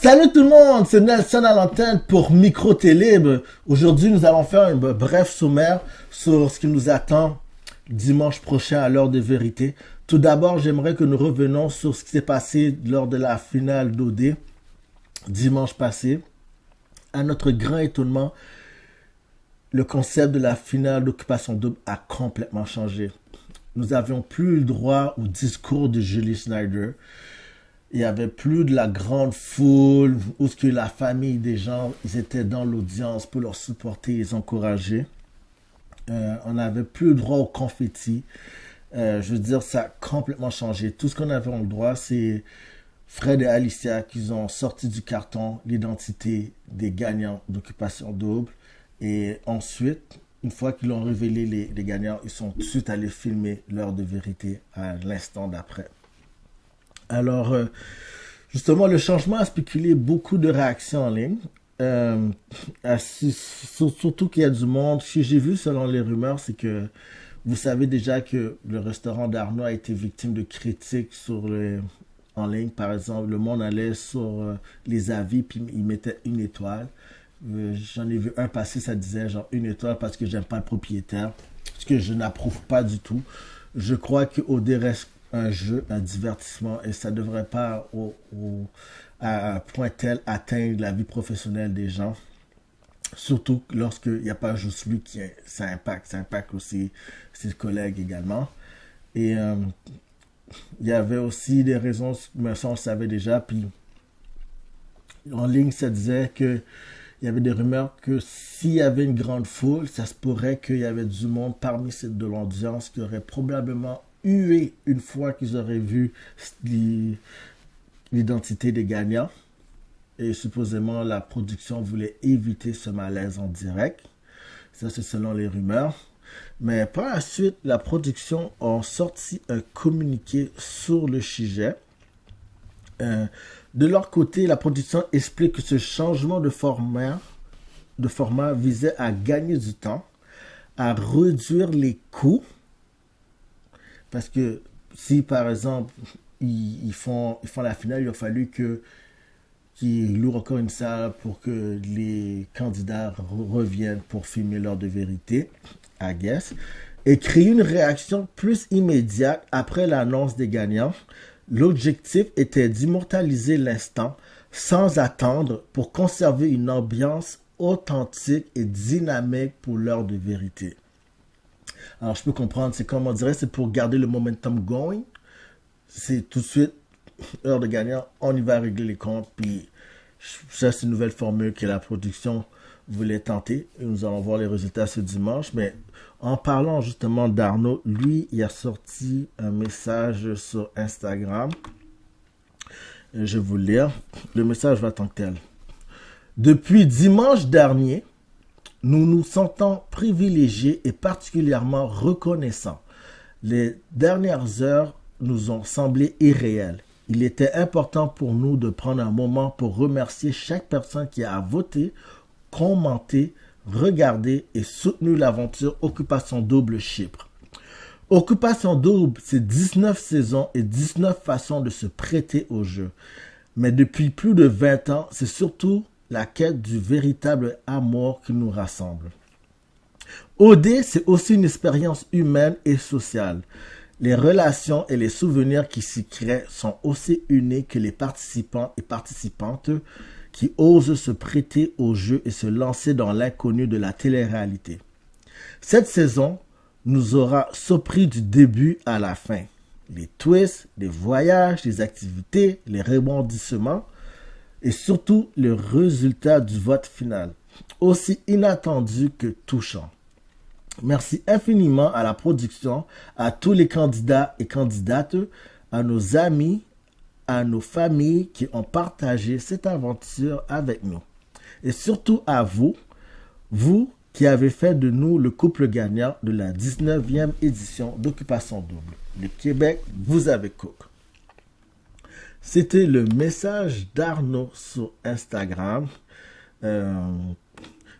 Salut tout le monde, c'est Nelson à l'antenne pour Micro Télé. Aujourd'hui, nous allons faire un bref sommaire sur ce qui nous attend dimanche prochain à l'heure de vérité. Tout d'abord, j'aimerais que nous revenions sur ce qui s'est passé lors de la finale d'OD dimanche passé. À notre grand étonnement, le concept de la finale d'Occupation Double a complètement changé. Nous n'avions plus le droit au discours de Julie Snyder. Il n'y avait plus de la grande foule où ce que la famille des gens, ils étaient dans l'audience pour leur supporter et les encourager. On n'avait plus le droit au confetti. Je veux dire, ça a complètement changé. Tout ce qu'on avait le droit, c'est Fred et Alicia qui ont sorti du carton l'identité des gagnants d'Occupation Double. Et ensuite, une fois qu'ils ont révélé les gagnants, ils sont tout de suite allés filmer l'heure de vérité à l'instant d'après. Alors, justement, le changement a spéculé beaucoup de réactions en ligne. Surtout qu'il y a du monde. Ce que j'ai vu selon les rumeurs, c'est que vous savez déjà que le restaurant d'Arnaud a été victime de critiques en ligne. Par exemple, le monde allait sur les avis puis il mettait une étoile. J'en ai vu un passer, ça disait genre une étoile parce que j'aime pas le propriétaire. Ce que je n'approuve pas du tout. Je crois qu'OD reste un jeu, un divertissement et ça ne devrait pas à un point tel atteindre la vie professionnelle des gens. Surtout lorsqu'il n'y a pas juste lui ça impacte aussi ses collègues également. Et il y avait aussi des raisons, mais ça on le savait déjà. Puis en ligne, ça disait que il y avait des rumeurs que s'il y avait une grande foule, ça se pourrait qu'il y avait du monde parmi cette de l'audience qui aurait probablement hué une fois qu'ils auraient vu l'identité des gagnants. Et supposément, la production voulait éviter ce malaise en direct. Ça, c'est selon les rumeurs. Mais par la suite, la production a sorti un communiqué sur le sujet. De leur côté, la production explique que ce changement de format visait à gagner du temps, à réduire les coûts. Parce que si, par exemple, ils font la finale, il a fallu qu'ils louent encore une salle pour que les candidats reviennent pour filmer l'heure de vérité, I guess, et créer une réaction plus immédiate après l'annonce des gagnants. L'objectif était d'immortaliser l'instant sans attendre pour conserver une ambiance authentique et dynamique pour l'heure de vérité. Alors, je peux comprendre, c'est comme on dirait, c'est pour garder le momentum going. C'est tout de suite, heure de gagnant, on y va régler les comptes. Puis, ça, c'est une nouvelle formule que la production voulait tenter. Et nous allons voir les résultats ce dimanche. Mais en parlant justement d'Arnaud, lui, il a sorti un message sur Instagram. Je vais vous le lire. Le message va tant que tel. Depuis dimanche dernier, nous nous sentons privilégiés et particulièrement reconnaissants. Les dernières heures nous ont semblé irréelles. Il était important pour nous de prendre un moment pour remercier chaque personne qui a voté, commenté, regardé et soutenu l'aventure Occupation Double Chypre. Occupation Double, c'est 19 saisons et 19 façons de se prêter au jeu. Mais depuis plus de 20 ans, c'est surtout la quête du véritable amour qui nous rassemble. OD, c'est aussi une expérience humaine et sociale. Les relations et les souvenirs qui s'y créent sont aussi uniques que les participants et participantes qui osent se prêter au jeu et se lancer dans l'inconnu de la télé-réalité. Cette saison nous aura surpris du début à la fin. Les twists, les voyages, les activités, les rebondissements, et surtout le résultat du vote final, aussi inattendu que touchant. Merci infiniment à la production, à tous les candidats et candidates, à nos amis, à nos familles qui ont partagé cette aventure avec nous. Et surtout à vous, vous qui avez fait de nous le couple gagnant de la 19e édition d'Occupation Double. Le Québec, vous avez cook. C'était le message d'Arnaud sur Instagram.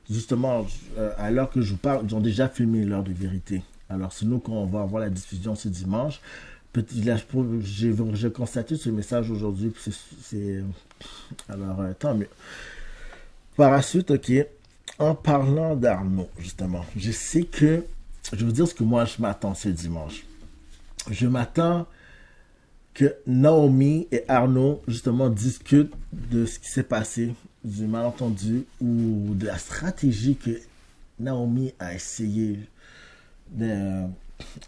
Justement, à l'heure que je vous parle, ils ont déjà filmé l'heure de vérité. Alors, c'est nous qu'on va avoir la diffusion ce dimanche. j'ai constaté ce message aujourd'hui, puis alors, tant mieux. Par la suite, ok, en parlant d'Arnaud, justement, je sais que, je vais vous dire ce que moi je m'attends ce dimanche. Je m'attends que Naomi et Arnaud, justement, discutent de ce qui s'est passé, du malentendu ou de la stratégie que Naomi a essayé de-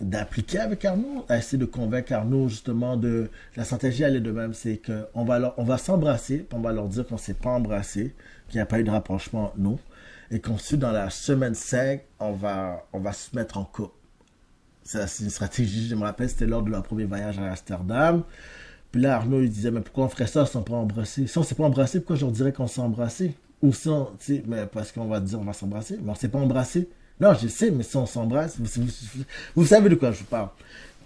d'appliquer avec Arnaud, a essayé de convaincre Arnaud, justement, de la stratégie, elle est de même, c'est on va s'embrasser, puis on va leur dire qu'on s'est pas embrassé, qu'il n'y a pas eu de rapprochement entre nous, et qu'ensuite, dans la semaine 5, on va se mettre en couple. Ça, c'est une stratégie, je me rappelle, c'était lors de leur premier voyage à Amsterdam. Puis là, Arnaud, il disait, mais pourquoi on ferait ça si on s'est pas embrassé? Si on s'est pas embrassé, pourquoi je leur dirais qu'on s'est embrassé? Ou si on, tu sais, mais parce qu'on va dire on va s'embrasser, mais on s'est pas embrassé. Non, je sais, mais si on s'embrasse, vous savez de quoi je vous parle.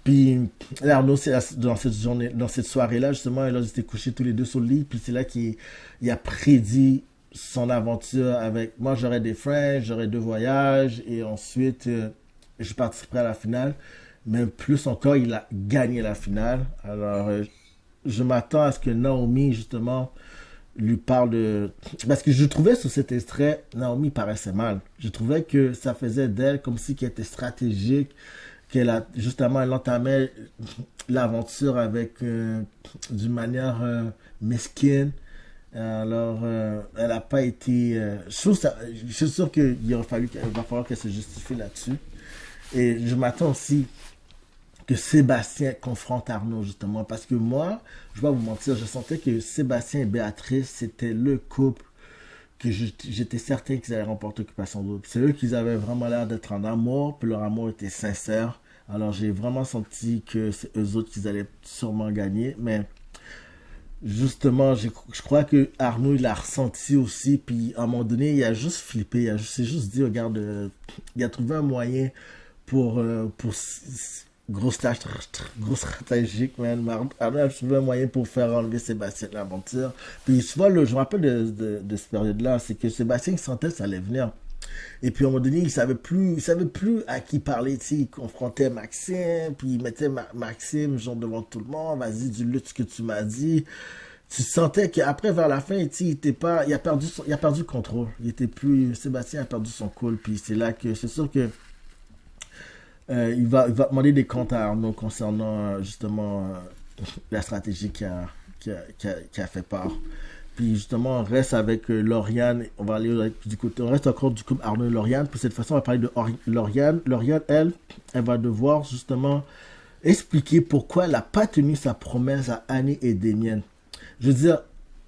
Puis là, Arnaud, dans cette journée, dans cette soirée-là, justement, là, ils étaient couchés tous les deux sur le lit, puis c'est là qu'il a prédit son aventure avec, moi j'aurai des friends, j'aurai 2 voyages, et ensuite, je participerai à la finale. Mais plus encore, il a gagné la finale. Alors, je m'attends à ce que Naomi, justement, lui parle de... Parce que je trouvais sur cet extrait, Naomi paraissait mal. Je trouvais que ça faisait d'elle comme si qu'elle était stratégique, qu'elle a, justement, elle entamait l'aventure avec, d'une manière mesquine. Alors, elle n'a pas été... je suis sûr qu'il va falloir qu'elle se justifie là-dessus. Et je m'attends aussi que Sébastien confronte Arnaud, justement, parce que moi, je vais pas vous mentir, je sentais que Sébastien et Béatrice, c'était le couple que j'étais certain qu'ils allaient remporter Occupation Double. C'est eux qui avaient vraiment l'air d'être en amour, puis leur amour était sincère. Alors j'ai vraiment senti que c'est eux autres qui allaient sûrement gagner, mais justement, je crois que Arnaud, il l'a ressenti aussi, puis à un moment donné, il a juste flippé, s'est juste dit, regarde, il a trouvé un moyen pour grosse tâche, grosse stratégique, man. Arnaud a trouvé un moyen pour faire enlever Sébastien de l'aventure. Puis souvent, je me rappelle de cette période-là, c'est que Sébastien il sentait que ça allait venir. Et puis à un moment donné, il savait plus à qui parler, tu sais, il confrontait Maxime, puis il mettait Maxime genre devant tout le monde, vas-y, dis-le ce que tu m'as dit. Tu sentais qu'après, vers la fin, tu sais, il a perdu le contrôle. Sébastien a perdu son cool, puis c'est là que, c'est sûr que il va demander des comptes à Arnaud concernant justement la stratégie qui a fait part. Puis justement, on reste avec Lauriane. On va aller du côté. On reste encore du couple Arnaud et Lauriane. Puis cette fois-ci, on va parler de Lauriane. Lauriane, elle va devoir justement expliquer pourquoi elle n'a pas tenu sa promesse à Annie et Damien. Je veux dire,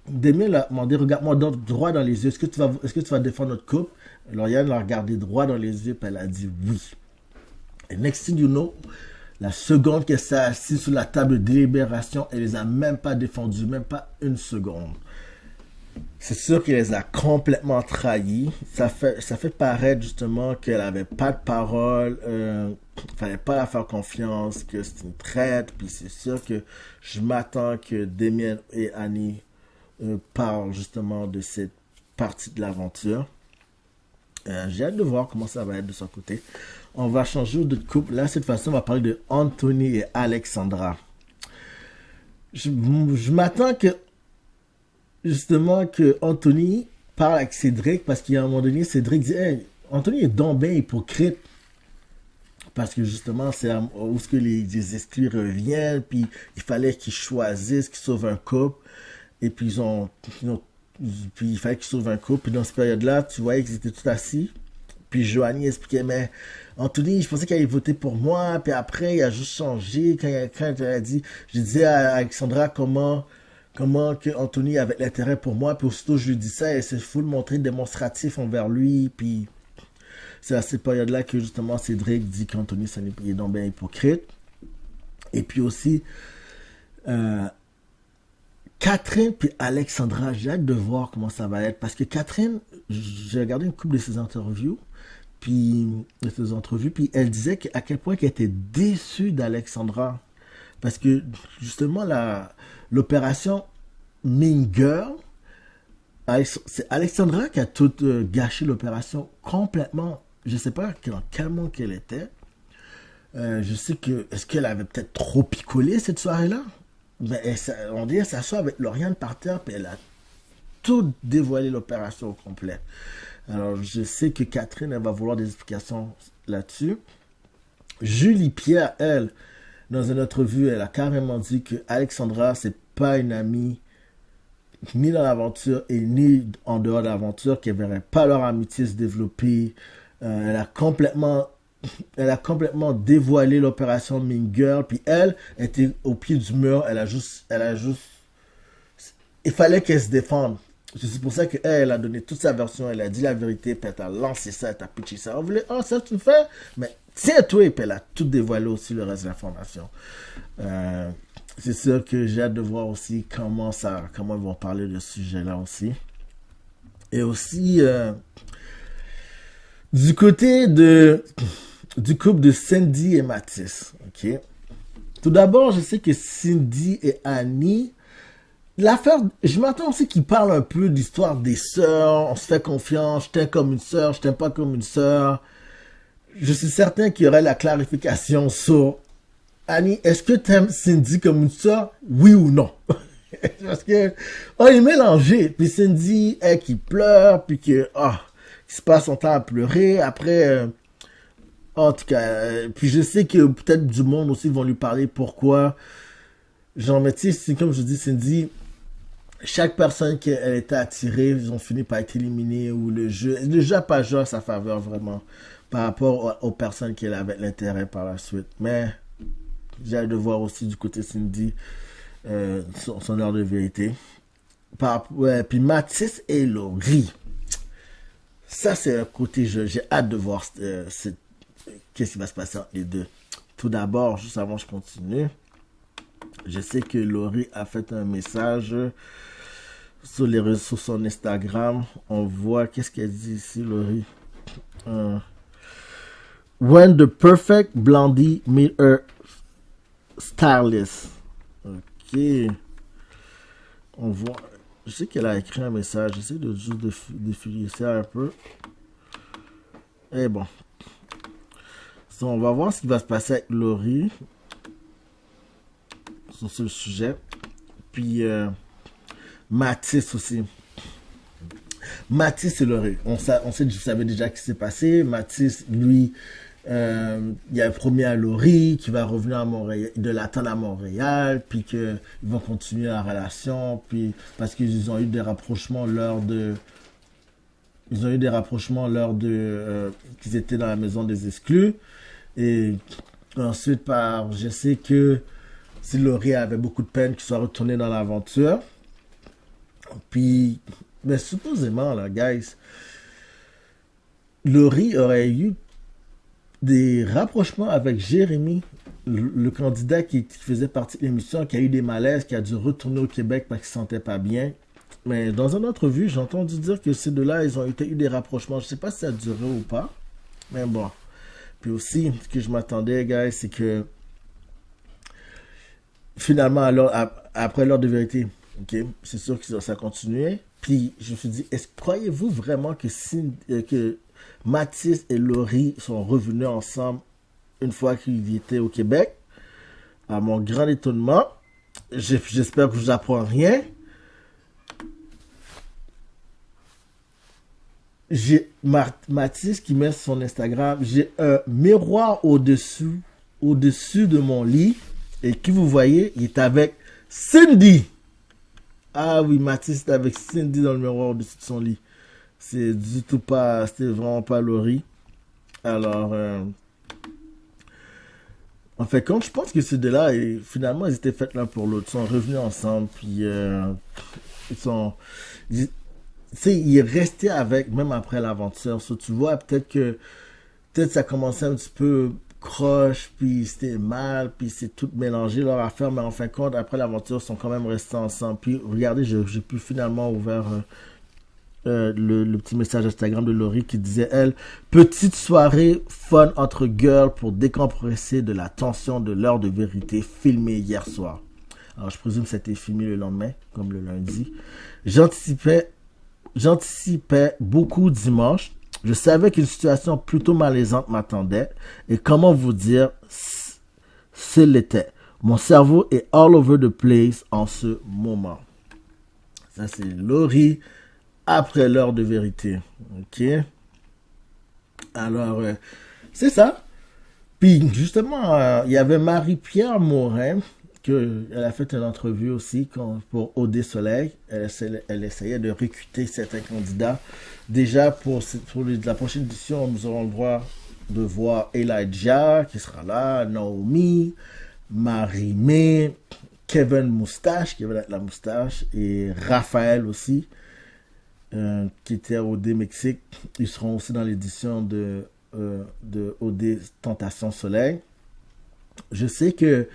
Damien l'a demandé, regarde-moi droit dans les yeux. Est-ce que tu vas défendre notre couple? Lauriane l'a regardé droit dans les yeux, puis elle a dit oui. Et next thing you know, la seconde qu'elle s'est assise sur la table de délibération, elle les a même pas défendus, même pas une seconde. C'est sûr qu'elle les a complètement trahis. Ça fait paraître justement qu'elle avait pas de parole, fallait pas la faire confiance, que c'est une traite. Puis c'est sûr que je m'attends que Damien et Annie parlent justement de cette partie de l'aventure. J'ai hâte de voir comment ça va être de son côté. On va changer de couple. Là, cette fois-ci, on va parler de Anthony et Alexandra. Je m'attends que, justement, que Anthony parle avec Cédric, parce qu'à un moment donné, Cédric dit, hey, Anthony est donc bien hypocrite. Parce que justement, c'est où ce que les exclus reviennent, puis il fallait qu'ils choisissent, qu'ils sauvent un couple. Et puis puis il fallait qu'ils sauvent un couple. Puis dans cette période-là, tu voyais qu'ils étaient tous assis. Puis Joanie expliquait, mais Anthony, je pensais qu'il allait voter pour moi. Puis après, il a juste changé. Quand il a dit, je disais à Alexandra comment que Anthony avait l'intérêt pour moi. Puis aussitôt, je lui dis ça, et c'est fou de montrer démonstratif envers lui. Puis c'est à cette période-là que justement Cédric dit qu'Anthony, il est donc bien hypocrite. Et puis aussi, Catherine puis Alexandra, j'ai hâte de voir comment ça va être. Parce que Catherine, j'ai regardé une couple de ses interviews, puis elle disait à quel point qu'elle était déçue d'Alexandra. Parce que justement, l'opération Mean Girl, c'est Alexandra qui a tout gâché l'opération complètement. Je ne sais pas dans quel monde qu'elle était. Je sais que, est-ce qu'elle avait peut-être trop picolé cette soirée-là? Ben, on dirait s'assoit avec Lauriane par terre, puis elle a tout dévoilé l'opération au complet. Alors, je sais que Catherine, elle va vouloir des explications là-dessus. Julie Pierre, elle, dans une autre vue, elle a carrément dit que Alexandra, c'est pas une amie, ni dans l'aventure et ni en dehors de l'aventure, qu'elle verrait pas leur amitié se développer. Elle a complètement dévoilé l'opération Mean Girl, puis elle était au pied du mur, il fallait qu'elle se défende. C'est pour ça qu'elle a donné toute sa version, elle a dit la vérité, puis elle a lancé ça, elle a pitché ça. On voulait, oh, ça tu le fais? Mais tiens-toi, et puis elle a tout dévoilé aussi le reste de l'information. C'est sûr que j'ai hâte de voir aussi comment ils vont parler de ce sujet-là aussi. Et aussi, du côté du couple de Cindy et Mathis, ok? Tout d'abord, je sais que Cindy et Annie, l'affaire, je m'attends aussi qu'ils parlent un peu d'histoire des sœurs, on se fait confiance, je t'aime comme une sœur, je t'aime pas comme une sœur. Je suis certain qu'il y aurait la clarification sur Annie, est-ce que t'aimes Cindy comme une sœur, oui ou non? Parce que, on est mélangé, puis Cindy, elle qui pleure, puis qui se passe son temps à pleurer, après, en tout cas, puis je sais que peut-être du monde aussi vont lui parler pourquoi, genre, mais tu sais, comme je dis, Cindy, chaque personne qu'elle était attirée, ils ont fini par être éliminés, ou le jeu n'a pas joué à sa faveur vraiment, par rapport aux personnes qu'elle avait l'intérêt par la suite. Mais j'ai hâte de voir aussi du côté Cindy son heure de vérité. Puis Mathis et Laurie, ça c'est un côté, j'ai hâte de voir qu'est-ce qui va se passer entre les deux. Tout d'abord, juste avant que je continue, je sais que Laurie a fait un message sur son Instagram. On voit, qu'est-ce qu'elle dit ici, Laurie? When the perfect blondie meet her stylist. Ok. On voit. Je sais qu'elle a écrit un message. J'essaie de juste défiler ça un peu. Et bon. So, on va voir ce qui va se passer avec Laurie sur ce sujet. Puis Mathis aussi. Mathis et Laurie. On savait déjà ce qui s'est passé. Mathis, lui, il a promis à Laurie qu'il va revenir à Montréal, de l'attendre à Montréal, puis qu'ils vont continuer la relation, puis parce qu'ils ont eu des rapprochements lors de qu'ils étaient dans la maison des exclus. Et ensuite, je sais que si Laurie avait beaucoup de peine qu'il soit retourné dans l'aventure. Puis, mais supposément, là, guys, Laurie aurait eu des rapprochements avec Jérémy, le candidat qui faisait partie de l'émission, qui a eu des malaises, qui a dû retourner au Québec parce qu'il ne se sentait pas bien. Mais dans une autre vue, j'ai entendu dire que ces deux-là, ils ont eu des rapprochements. Je ne sais pas si ça a duré ou pas. Mais bon. Puis aussi, ce que je m'attendais, guys, c'est que finalement, alors, après l'heure de vérité, ok, c'est sûr que ça a continué. Puis je me suis dit, croyez-vous vraiment que Mathis et Laurie sont revenus ensemble une fois qu'ils étaient au Québec? À mon grand étonnement, j'espère que je vous apprends rien. J'ai Mathis qui met sur son Instagram, j'ai un miroir au-dessus de mon lit, et qui vous voyez, il est avec Cindy. Ah oui, Mathis est avec Cindy dans le miroir au-dessus de son lit. C'était vraiment pas Laurie. Alors, en fait, quand je pense que ces deux-là, finalement, ils étaient faits l'un pour l'autre. Ils sont revenus ensemble, puis il est resté avec, même après l'aventure. So, tu vois, peut-être ça commençait un petit peu croche, puis c'était mal, puis c'est tout mélangé leur affaire, mais en fin de compte, après l'aventure, ils sont quand même restés ensemble. Puis regardez, j'ai pu finalement ouvrir le petit message Instagram de Laurie qui disait, elle, petite soirée fun entre girls pour décompresser de la tension de l'heure de vérité filmée hier soir. Alors je présume que ça a été filmé le lendemain, comme le lundi. J'anticipais beaucoup dimanche. Je savais qu'une situation plutôt malaisante m'attendait. Et comment vous dire, ce l'était. Mon cerveau est all over the place en ce moment. Ça, c'est Laurie après l'heure de vérité. OK? Alors, c'est ça. Puis, justement, il y avait Marie-Pierre Morin, elle a fait une entrevue aussi pour OD Soleil. Elle essayait de recruter certains candidats. Déjà, pour la prochaine édition, nous aurons le droit de voir Elijah qui sera là, Naomi, Marie-Mé, Kevin Moustache, qui va être la moustache, et Raphaël aussi, qui était à OD Mexique. Ils seront aussi dans l'édition de OD Tentation Soleil. Je sais que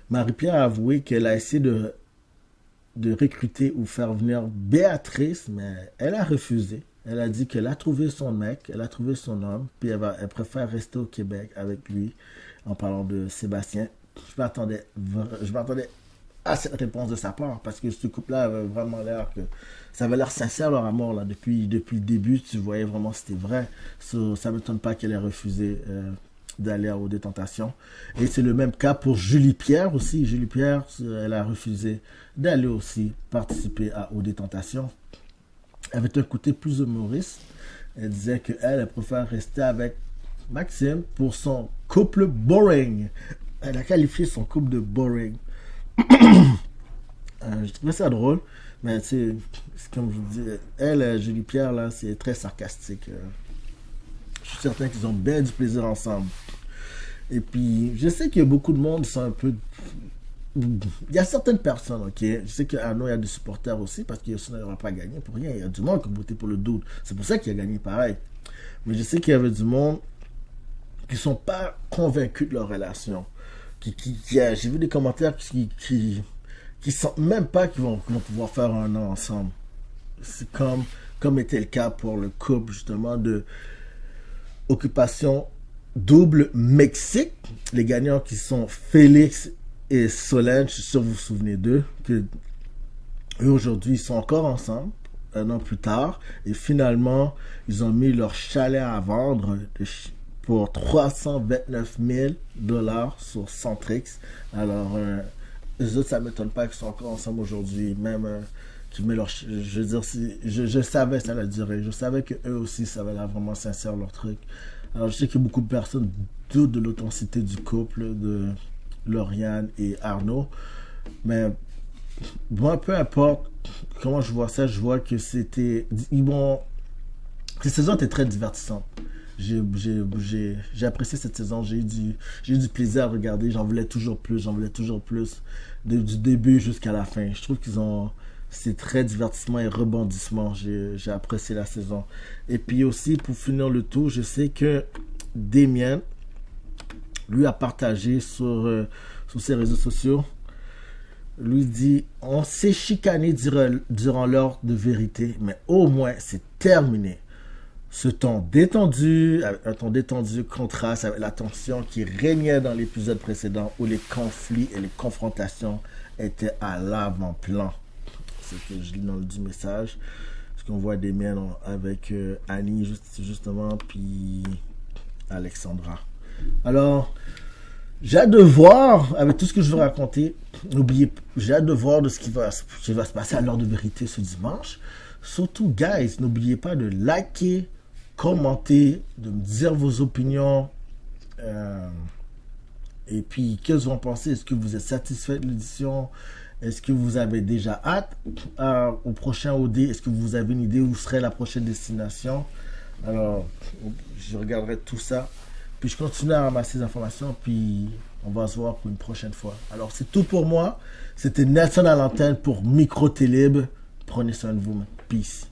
Marie-Pierre a avoué qu'elle a essayé de recruter ou faire venir Béatrice, mais elle a refusé. Elle a dit qu'elle a trouvé son mec, elle a trouvé son homme, puis elle préfère rester au Québec avec lui, en parlant de Sébastien. Je m'attendais à cette réponse de sa part, parce que ce couple-là avait vraiment l'air que... Ça avait l'air sincère leur amour, là. Depuis le début, tu voyais vraiment que c'était vrai. Ça ne m'étonne pas qu'elle ait refusé d'aller à OD Tentation. Et c'est le même cas pour Julie Pierre aussi. Julie Pierre, elle a refusé d'aller aussi participer à OD Tentation. Elle avait un côté plus humoriste. Elle disait qu'elle préfère rester avec Maxime pour son couple boring. Elle a qualifié son couple de boring. Je trouvais ça drôle. Mais c'est comme je vous dis, elle, Julie Pierre, là, c'est très sarcastique. Je suis certain qu'ils ont bien du plaisir ensemble. Et puis, je sais qu'il y a beaucoup de monde qui sont un peu... Il y a certaines personnes, ok? Je sais qu'à nous, il y a des supporters aussi, parce qu'il n'aura pas gagné pour rien. Il y a du monde qui a voté pour le doute. C'est pour ça qu'il a gagné pareil. Mais je sais qu'il y avait du monde qui ne sont pas convaincus de leur relation. J'ai vu des commentaires qui sentent même pas qu'ils vont pouvoir faire un an ensemble. C'est comme était le cas pour le couple, justement, de Occupation Double Mexique. Les gagnants qui sont Félix et Solène, je suis sûr que vous vous souvenez d'eux, que eux aujourd'hui, ils sont encore ensemble, un an plus tard, et finalement, ils ont mis leur chalet à vendre pour 329 000 $, sur Centrix. Alors, les autres, ça ne m'étonne pas qu'ils sont encore ensemble aujourd'hui, même qu'ils mettent leur... Je veux dire, je savais que ça allait durer, je savais qu'eux aussi, ça avait l'air vraiment sincère, leur truc. Alors, je sais que beaucoup de personnes doutent de l'authenticité du couple de Lauriane et Arnaud, mais moi, peu importe comment je vois ça, je vois que c'était... Cette saison était très divertissante. J'ai apprécié cette saison, j'ai eu du plaisir à regarder, j'en voulais toujours plus, du début jusqu'à la fin. Je trouve c'est très divertissement et rebondissement, j'ai apprécié la saison. Et puis aussi, pour finir le tour, je sais que Damien, lui a partagé sur ses réseaux sociaux, lui dit, on s'est chicané durant l'heure de vérité, mais au moins c'est terminé. Ce ton détendu, un ton détendu contraste avec la tension qui régnait dans l'épisode précédent où les conflits et les confrontations étaient à l'avant-plan. C'est ce que je lis dans le du message. Parce qu'on voit des miens avec Annie, justement, puis Alexandra. Alors, j'ai hâte de voir, avec tout ce que je veux raconter, j'ai hâte de voir de ce qui va se passer à l'heure de vérité ce dimanche. Surtout, guys, n'oubliez pas de liker, commenter, de me dire vos opinions. Et puis, qu'est-ce que vous en pensez? Est-ce que vous êtes satisfait de l'édition? Est-ce que vous avez déjà hâte au prochain OD? Est-ce que vous avez une idée où serait la prochaine destination? Alors, je regarderai tout ça. Puis, je continue à ramasser des informations. Puis, on va se voir pour une prochaine fois. Alors, c'est tout pour moi. C'était Nelson à l'antenne pour Micro Télib. Prenez soin de vous. Peace.